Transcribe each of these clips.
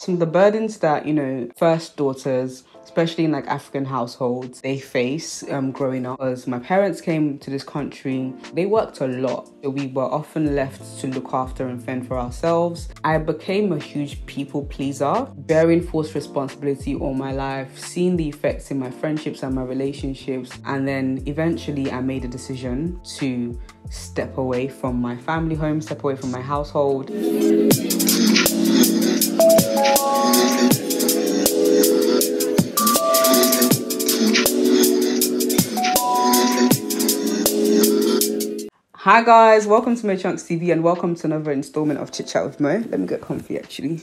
some of the burdens that, first daughters, especially in like African households, they face growing up. As my parents came to this country, they worked a lot. So we were often left to look after and fend for ourselves. I became a huge people pleaser, bearing forced responsibility all my life, seeing the effects in my friendships and my relationships. And then eventually I made a decision to step away from my family home, step away from my household. Hi guys, welcome to Mochunkstv and welcome to another installment of Chit Chat with Mo. Let me get comfy actually.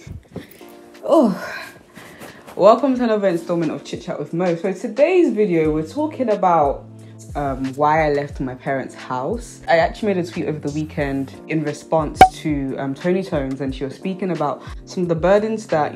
Welcome to another installment of Chit Chat with Mo. So today's video, we're talking about why I left my parents' house. I actually made a tweet over the weekend in response to Tony Tones, and she was speaking about some of the burdens that,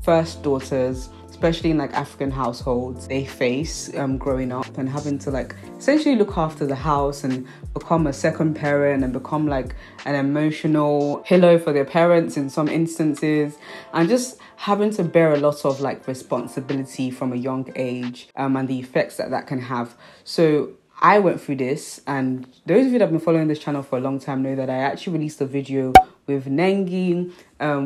first daughters, especially in like African households, they face growing up and having to like essentially look after the house and become a second parent and become like an emotional pillow for their parents in some instances, and just having to bear a lot of like responsibility from a young age and the effects that can have. So I went through this, and those of you that have been following this channel for a long time know that I actually released a video with Nengi.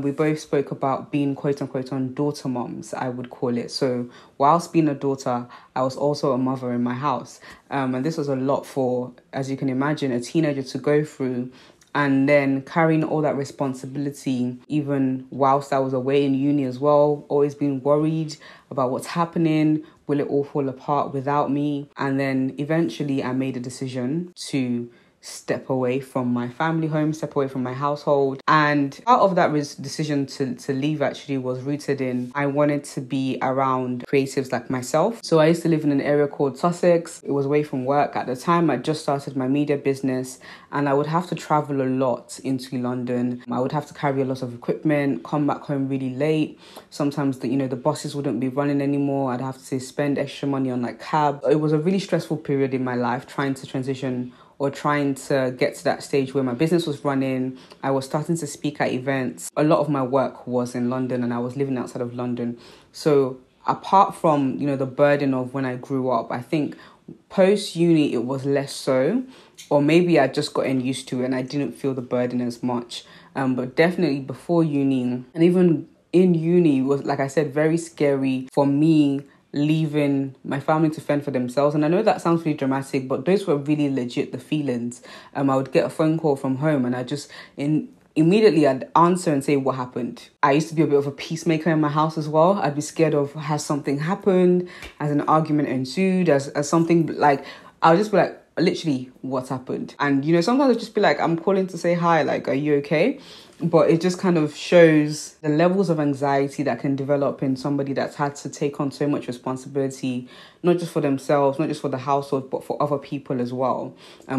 We both spoke about being quote unquote on daughter moms, I would call it. So whilst being a daughter, I was also a mother in my house. And this was a lot for, as you can imagine, a teenager to go through. And then carrying all that responsibility, even whilst I was away in uni as well, always being worried about what's happening. Will it all fall apart without me? And then eventually I made a decision to step away from my family home, step away from my household. And part of that decision to leave actually was rooted in, I wanted to be around creatives like myself. So I used to live in an area called Sussex. It was away from work. At the time, I just started my media business, and I would have to travel a lot into London. I would have to carry a lot of equipment, come back home really late. Sometimes the buses wouldn't be running anymore. I'd have to spend extra money on like cab. It was a really stressful period in my life trying to transition or trying to get to that stage where my business was running. I was starting to speak at events. A lot of my work was in London and I was living outside of London. So apart from, the burden of when I grew up, I think post-uni it was less so. Or maybe I just gotten used to it and I didn't feel the burden as much. But definitely before uni and even in uni was, like I said, very scary for me leaving my family to fend for themselves. And I know that sounds really dramatic, but those were really legit the feelings. I would get a phone call from home and I just immediately I'd answer and say what happened. I used to be a bit of a peacemaker in my house as well. I'd be scared of, has something happened, has an argument ensued, as something like, I'll just be like, literally, what's happened? And sometimes I'll just be like, I'm calling to say hi, like, are you okay? But it just kind of shows the levels of anxiety that can develop in somebody that's had to take on so much responsibility, not just for themselves, not just for the household, but for other people as well,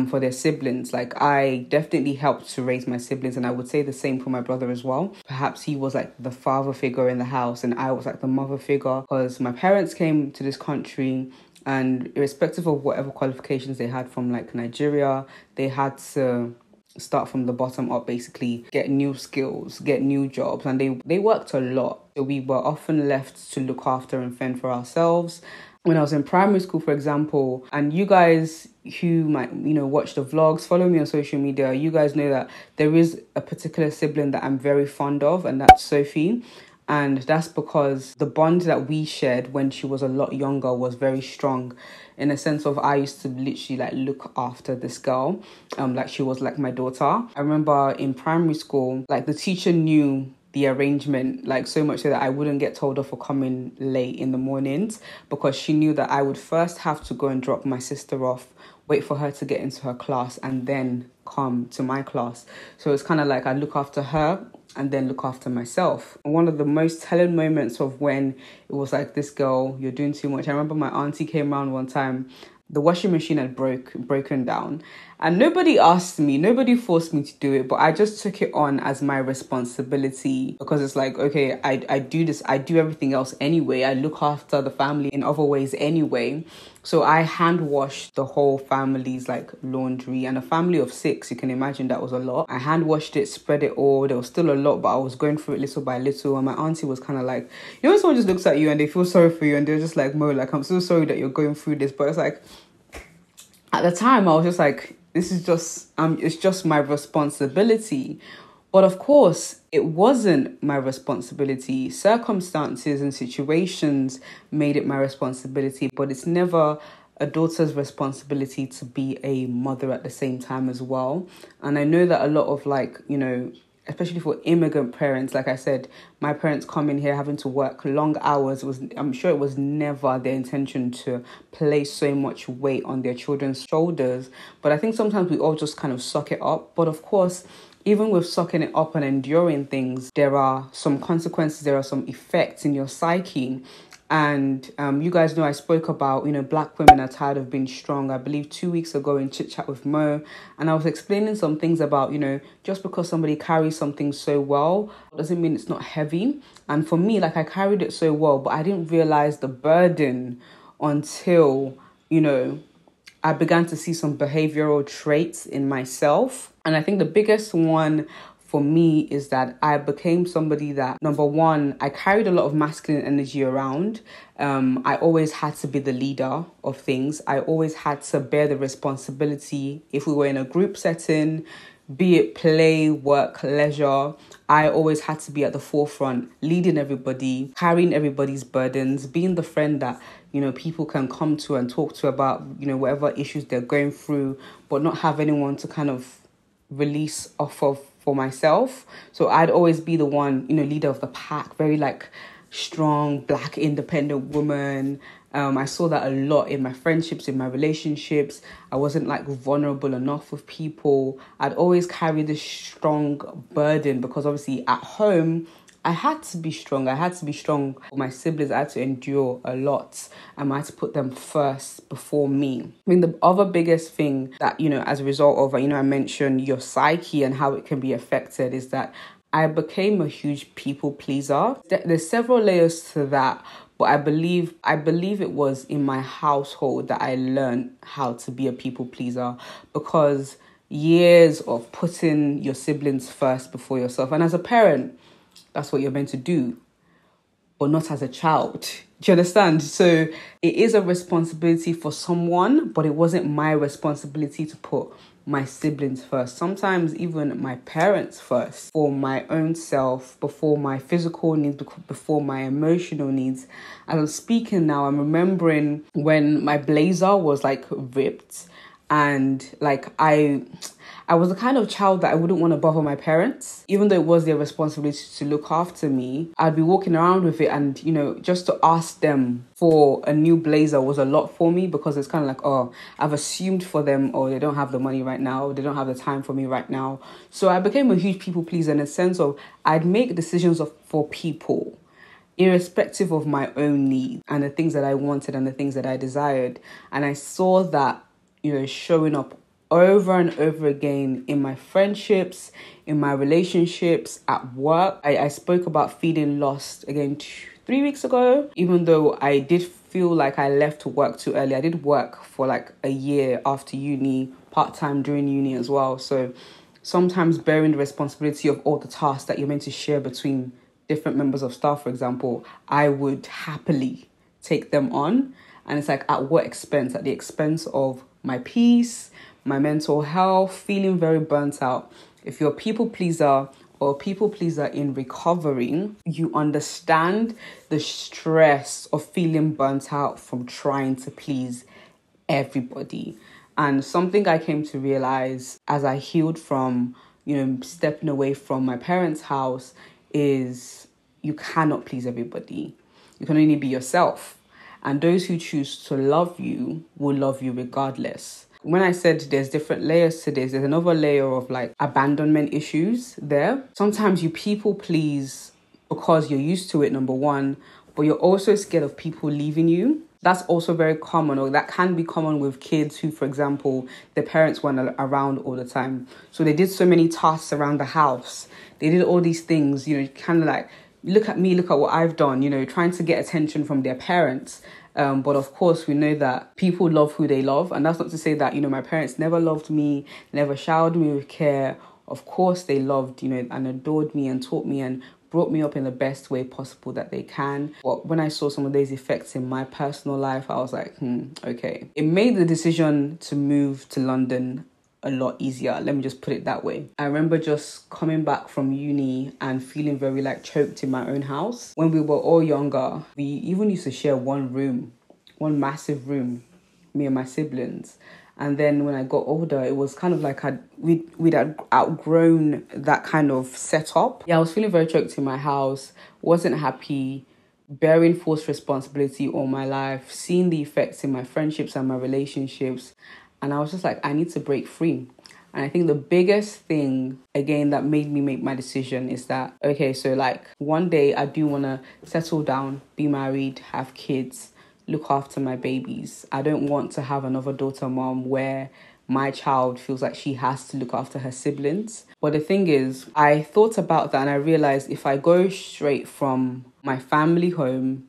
for their siblings. Like, I definitely helped to raise my siblings, and I would say the same for my brother as well. Perhaps he was like the father figure in the house and I was like the mother figure, because my parents came to this country, and irrespective of whatever qualifications they had from like Nigeria, they had to start from the bottom up, basically get new skills, get new jobs, and they worked a lot. So we were often left to look after and fend for ourselves. When I was in primary school, for example, and you guys who might, watch the vlogs, follow me on social media, you guys know that there is a particular sibling that I'm very fond of, and that's Sophie. And that's because the bond that we shared when she was a lot younger was very strong, in a sense of I used to literally like look after this girl, like she was like my daughter. I remember in primary school, like the teacher knew the arrangement, like so much so that I wouldn't get told off for coming late in the mornings, because she knew that I would first have to go and drop my sister off, wait for her to get into her class, and then come to my class. So it's kind of like I look after her and then look after myself. And one of the most telling moments of when it was like, this girl, you're doing too much. I remember my auntie came around one time. The washing machine had broken down, and nobody asked me, nobody forced me to do it, but I just took it on as my responsibility, because it's like, okay, I do this, I do everything else anyway. I look after the family in other ways anyway. So I hand washed the whole family's like laundry, and a family of 6, you can imagine that was a lot. I hand washed it, spread it all. There was still a lot, but I was going through it little by little. And my auntie was kind of like, you know, when someone just looks at you and they feel sorry for you and they're just like, Mo, like, I'm so sorry that you're going through this. But it's like, at the time I was just like, this is just, it's just my responsibility. But of course, it wasn't my responsibility. Circumstances and situations made it my responsibility, but it's never a daughter's responsibility to be a mother at the same time as well. And I know that a lot of like, you know, especially for immigrant parents, like I said, my parents come in here having to work long hours. I'm sure it was never their intention to place so much weight on their children's shoulders. But I think sometimes we all just kind of suck it up. But of course, even with sucking it up and enduring things, there are some consequences, there are some effects in your psyche. And you guys know I spoke about, you know, Black women are tired of being strong. I believe 2 weeks ago in Chit Chat with Mo. And I was explaining some things about, you know, just because somebody carries something so well doesn't mean it's not heavy. And for me, like, I carried it so well, but I didn't realize the burden until, you know, I began to see some behavioral traits in myself. And I think the biggest one for me is that I became somebody that, number one, I carried a lot of masculine energy around. I always had to be the leader of things. I always had to bear the responsibility. If we were in a group setting, be it play, work, leisure, I always had to be at the forefront, leading everybody, carrying everybody's burdens, being the friend that, you know, people can come to and talk to about, you know, whatever issues they're going through, but not have anyone to kind of release off of for myself. So I'd always be the one, you know, leader of the pack, very like strong, Black, independent woman. I saw that a lot in my friendships, in my relationships. I wasn't like vulnerable enough with people. I'd always carry this strong burden because obviously at home, I had to be strong. I had to be strong for my siblings. I had to endure a lot. I had to put them first before me. I mean, the other biggest thing that, you know, as a result of, you know, I mentioned your psyche and how it can be affected is that I became a huge people pleaser. There's several layers to that, but I believe it was in my household that I learned how to be a people pleaser, because years of putting your siblings first before yourself. And as a parent, that's what you're meant to do, but not as a child. Do you understand? So it is a responsibility for someone, but it wasn't my responsibility to put my siblings first. Sometimes even my parents first, for my own self, before my physical needs, before my emotional needs. As I'm speaking now, I'm remembering when my blazer was like ripped, and like I was the kind of child that I wouldn't want to bother my parents, even though it was their responsibility to look after me. I'd be walking around with it, and, you know, just to ask them for a new blazer was a lot for me, because it's kind of like, oh, I've assumed for them, oh, they don't have the money right now, they don't have the time for me right now. So I became a huge people pleaser in a sense of I'd make decisions for people, irrespective of my own needs and the things that I wanted and the things that I desired. And I saw that, you know, showing up over and over again in my friendships, in my relationships, at work. I spoke about feeling lost again 3 weeks ago. Even though I did feel like I left work too early, I did work for like a year after uni, part-time during uni as well. So sometimes bearing the responsibility of all the tasks that you're meant to share between different members of staff, for example, I would happily take them on. And it's like, at what expense? At the expense of my peace, my mental health, feeling very burnt out. If you're a people pleaser or a people pleaser in recovery, you understand the stress of feeling burnt out from trying to please everybody. And something I came to realize as I healed from, you know, stepping away from my parents' house is you cannot please everybody. You can only be yourself. And those who choose to love you will love you regardless. When I said there's different layers to this, there's another layer of like abandonment issues there. Sometimes you people please because you're used to it, number one, but you're also scared of people leaving you. That's also very common, or that can be common with kids who, for example, their parents weren't around all the time. So they did so many tasks around the house. They did all these things, you know, kind of like, look at me, look at what I've done, you know, trying to get attention from their parents. But of course, we know that people love who they love. And that's not to say that, my parents never loved me, never showered me with care. Of course, they loved, and adored me and taught me and brought me up in the best way possible that they can. But when I saw some of those effects in my personal life, I was like, okay. It made the decision to move to London a lot easier. Let me just put it that way. I remember just coming back from uni and feeling very choked in my own house. When we were all younger, we even used to share one massive room, me and my siblings. And then when I got older, it was kind of like we'd outgrown that kind of setup. Yeah, I was feeling very choked in my house, wasn't happy, bearing forced responsibility all my life, seeing the effects in my friendships and my relationships. And I was just like, I need to break free. And I think the biggest thing, again, that made me make my decision is that, okay, so one day I do want to settle down, be married, have kids, look after my babies. I don't want to have another daughter mom where my child feels like she has to look after her siblings. But the thing is, I thought about that and I realized if I go straight from my family home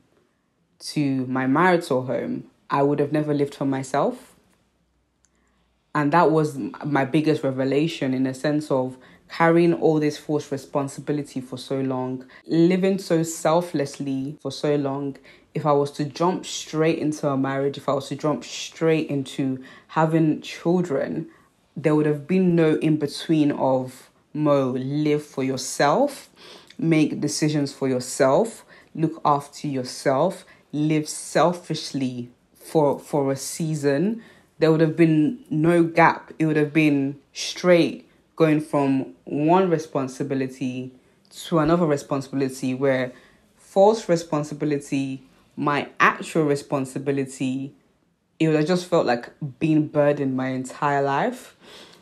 to my marital home, I would have never lived for myself. And that was my biggest revelation, in a sense of carrying all this forced responsibility for so long, living so selflessly for so long. If I was to jump straight into a marriage, if I was to jump straight into having children, there would have been no in-between of, live for yourself, make decisions for yourself, look after yourself, live selfishly for a season. There would have been no gap. It would have been straight going from one responsibility to another responsibility, where false responsibility, my actual responsibility, it would have just felt like being burdened my entire life.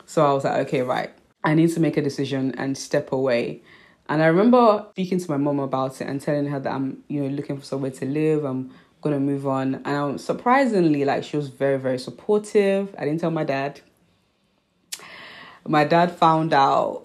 So I was like, okay, right, I need to make a decision and step away. And I remember speaking to my mom about it and telling her that I'm, looking for somewhere to live. I'm going to move on. And surprisingly, she was very, very supportive. I didn't tell my dad. My dad found out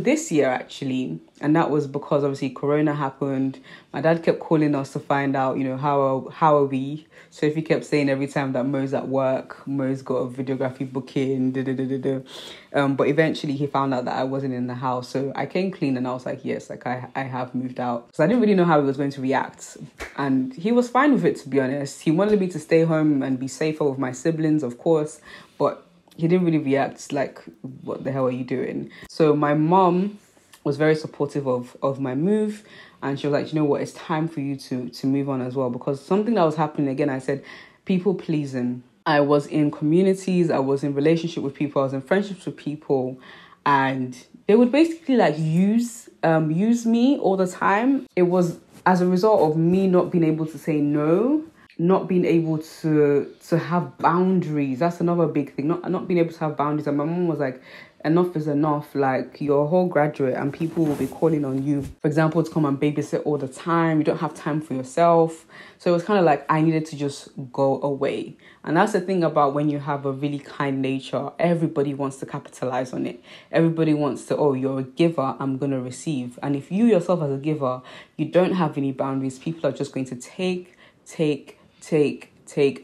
this year actually, and that was because obviously Corona happened. My dad kept calling us to find out, how are we. So if he kept saying every time that Mo's at work, Mo's got a videography booking, but eventually he found out that I wasn't in the house. So I came clean and I was like, yes, I have moved out. So I didn't really know how he was going to react, and he was fine with it, to be honest. He wanted me to stay home and be safer with my siblings, of course, but he didn't really react like, what the hell are you doing? So my mom was very supportive of my move, and she was like, you know what, it's time for you to move on as well. Because something that was happening, again, I said, people pleasing. I was in communities, I was in relationship with people, I was in friendships with people, and they would basically use me all the time. It was as a result of me not being able to say no, not being able to have boundaries. That's another big thing. Not being able to have boundaries. And my mom was like, enough is enough. You're a whole graduate and people will be calling on you, for example, to come and babysit all the time. You don't have time for yourself. So it was kind of like I needed to just go away. And that's the thing about when you have a really kind nature. Everybody wants to capitalize on it. Everybody wants to, you're a giver, I'm going to receive. And if you yourself as a giver, you don't have any boundaries, people are just going to take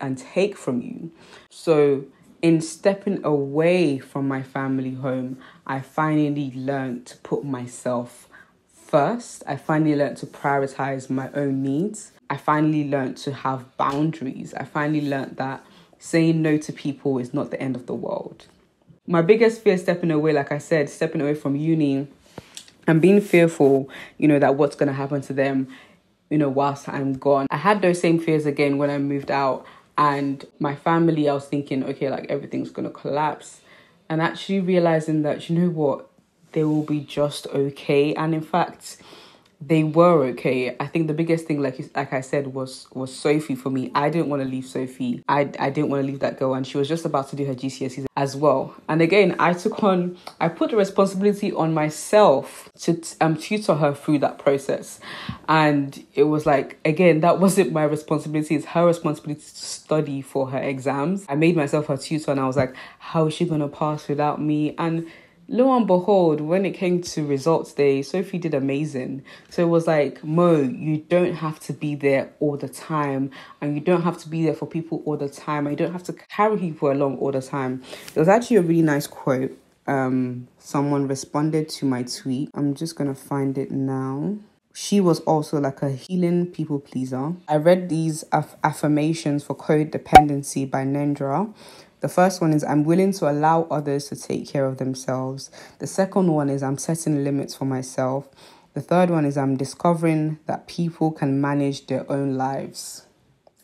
and take from you. So in stepping away from my family home, I finally learned to put myself first. I finally learned to prioritize my own needs. I finally learned to have boundaries. I finally learned that saying no to people is not the end of the world. My biggest fear stepping away, like I said, stepping away from uni and being fearful, that what's going to happen to them, whilst I'm gone. I had those same fears again when I moved out, and my family, I was thinking, okay, everything's going to collapse. And actually realizing that, they will be just okay. And in fact, they were okay. I think the biggest thing, like I said, was Sophie for me. I didn't want to leave Sophie. I didn't want to leave that girl, and she was just about to do her GCSEs as well. And again, I put the responsibility on myself to tutor her through that process. And it was again, that wasn't my responsibility. It's her responsibility to study for her exams. I made myself her tutor, and I was like, how is she going to pass without me? And lo and behold, when it came to results day, Sophie did amazing. So it was like, Mo, you don't have to be there all the time, and you don't have to be there for people all the time, and you don't have to carry people along all the time. There was actually a really nice quote. Someone responded to my tweet. I'm just gonna find it now. She was also like a healing people pleaser. I read these affirmations for Codependency by Nendra. The first one is, I'm willing to allow others to take care of themselves. The second one is, I'm setting limits for myself. The third one is, I'm discovering that people can manage their own lives.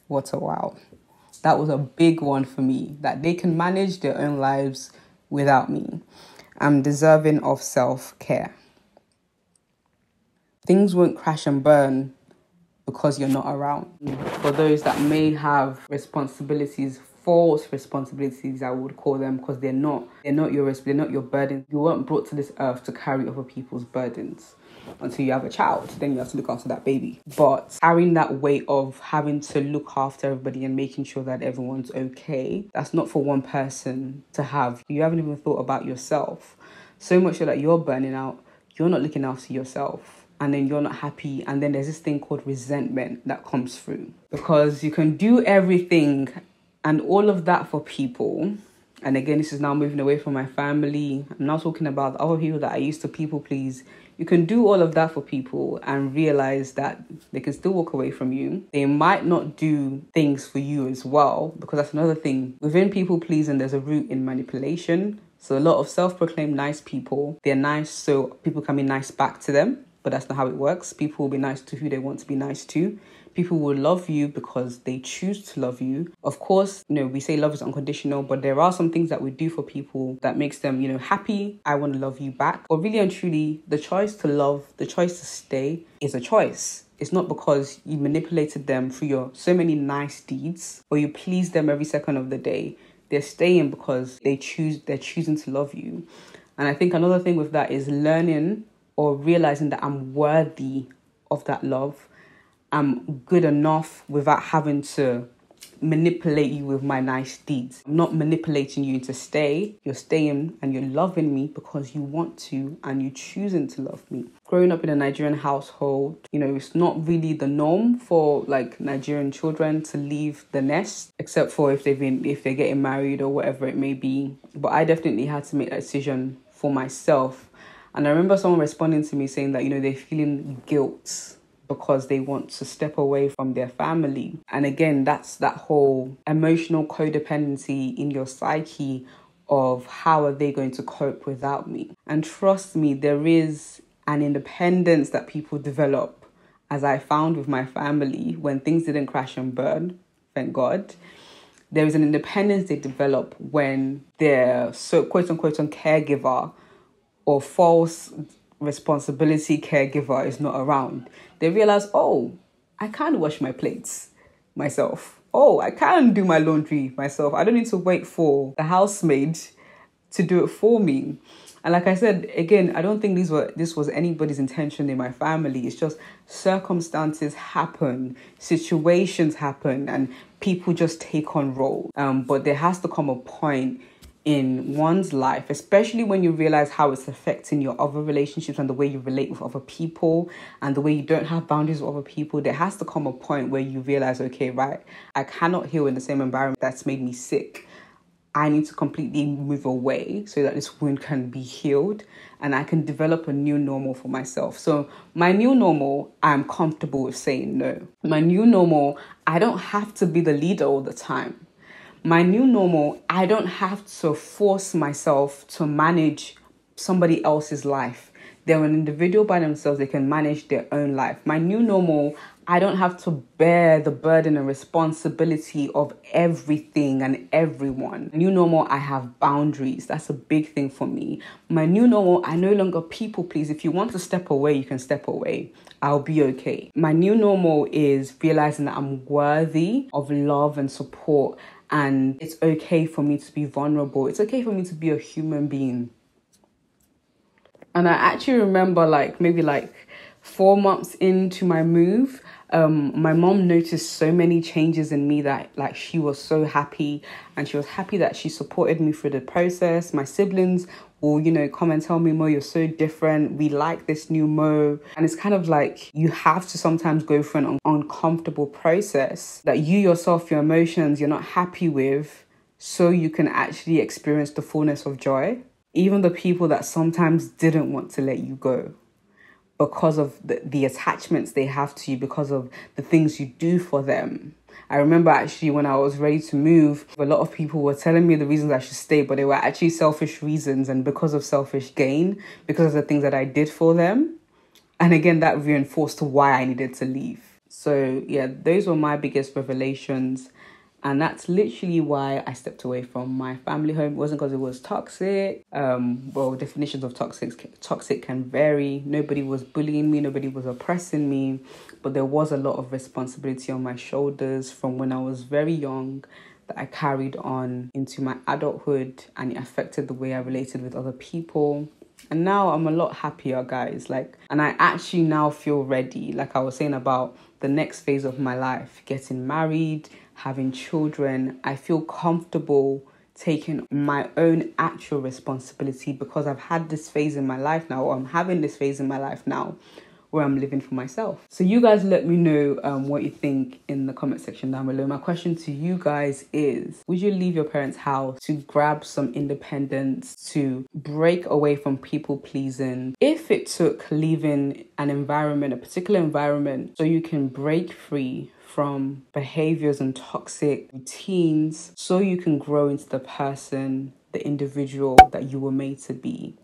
What a wow. That was a big one for me, that they can manage their own lives without me. I'm deserving of self-care. Things won't crash and burn because you're not around. For those that may have responsibilities, false responsibilities, I would call them, because they're not your burden. You weren't brought to this earth to carry other people's burdens. Until you have a child, then you have to look after that baby. But carrying that weight of having to look after everybody and making sure that everyone's okay, that's not for one person to have. You haven't even thought about yourself. So much so that you're burning out, you're not looking after yourself. And then you're not happy. And then there's this thing called resentment that comes through. Because you can do everything and all of that for people. And again, this is now moving away from my family. I'm now talking about the other people that I used to people please. You can do all of that for people and realize that they can still walk away from you. They might not do things for you as well, because that's another thing. Within people pleasing, there's a root in manipulation. So a lot of self-proclaimed nice people, they're nice so people can be nice back to them. But that's not how it works. People will be nice to who they want to be nice to. People will love you because they choose to love you. Of course, we say love is unconditional, but there are some things that we do for people that makes them, happy. I want to love you back. But really and truly, the choice to love, the choice to stay is a choice. It's not because you manipulated them through your so many nice deeds or you please them every second of the day. They're staying because they're choosing to love you. And I think another thing with that is learning or realizing that I'm worthy of that love. I'm good enough without having to manipulate you with my nice deeds. I'm not manipulating you to stay. You're staying and you're loving me because you want to and you're choosing to love me. Growing up in a Nigerian household, it's not really the norm for Nigerian children to leave the nest, except for if they're getting married or whatever it may be. But I definitely had to make that decision for myself. And I remember someone responding to me saying that, they're feeling guilt because they want to step away from their family. And again, that's that whole emotional codependency in your psyche of how are they going to cope without me. And trust me, there is an independence that people develop, as I found with my family when things didn't crash and burn, thank God. There is an independence they develop when their quote unquote caregiver or false responsibility caregiver is not around. They realize, I can wash my plates myself. I can do my laundry myself. I don't need to wait for the housemaid to do it for me. And like I said, again, I don't think this was anybody's intention in my family. It's just circumstances happen, situations happen, and people just take on roles. But there has to come a point in one's life, especially when you realize how it's affecting your other relationships and the way you relate with other people and the way you don't have boundaries with other people. There has to come a point where you realize, okay, right, I cannot heal in the same environment that's made me sick. I need to completely move away so that this wound can be healed and I can develop a new normal for myself. So my new normal, I'm comfortable with saying no. My new normal, I don't have to be the leader all the time. My new normal, I don't have to force myself to manage somebody else's life. They're an individual by themselves. They can manage their own life. My new normal, I don't have to bear the burden and responsibility of everything and everyone. New normal, I have boundaries. That's a big thing for me. My new normal, I no longer people please. If you want to step away, you can step away. I'll be okay. My new normal is realizing that I'm worthy of love and support. And it's okay for me to be vulnerable. It's okay for me to be a human being. And I actually remember maybe 4 months into my move, my mom noticed so many changes in me that she was so happy, and she was happy that she supported me through the process. My siblings or, you know, come and tell me, Mo, you're so different. We like this new Mo. And it's kind of like you have to sometimes go through an uncomfortable process that you yourself, your emotions, you're not happy with, so you can actually experience the fullness of joy. Even the people that sometimes didn't want to let you go because of the attachments they have to you, because of the things you do for them. I remember actually when I was ready to move, a lot of people were telling me the reasons I should stay, but they were actually selfish reasons and because of selfish gain, because of the things that I did for them. And again, that reinforced why I needed to leave. So yeah, those were my biggest revelations. And that's literally why I stepped away from my family home. It wasn't because it was toxic. Well, definitions of toxic can vary. Nobody was bullying me. Nobody was oppressing me. But there was a lot of responsibility on my shoulders from when I was very young that I carried on into my adulthood, and it affected the way I related with other people. And now I'm a lot happier, guys. And I actually now feel ready. Like I was saying about the next phase of my life, getting married, having children. I feel comfortable taking my own actual responsibility because I've had this phase in my life now, or I'm having this phase in my life now where I'm living for myself. So you guys let me know what you think in the comment section down below. My question to you guys is, would you leave your parents' house to grab some independence, to break away from people pleasing, if it took leaving an environment, a particular environment, so you can break free from behaviors and toxic routines, so you can grow into the person, the individual that you were made to be?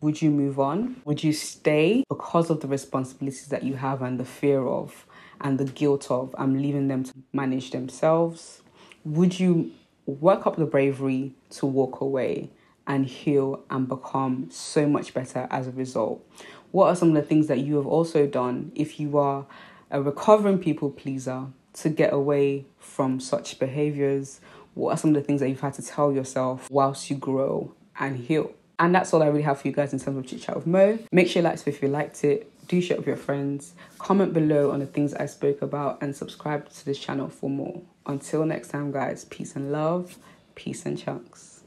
Would you move on? Would you stay because of the responsibilities that you have and the fear of and the guilt of I'm leaving them to manage themselves? Would you work up the bravery to walk away and heal and become so much better as a result? What are some of the things that you have also done if you are a recovering people pleaser to get away from such behaviors? What are some of the things that you've had to tell yourself whilst you grow and heal? And that's all I really have for you guys in terms of Chit Chat with Mo. Make sure you like this if you liked it. Do share it with your friends. Comment below on the things I spoke about and subscribe to this channel for more. Until next time, guys, peace and love. Peace and chunks.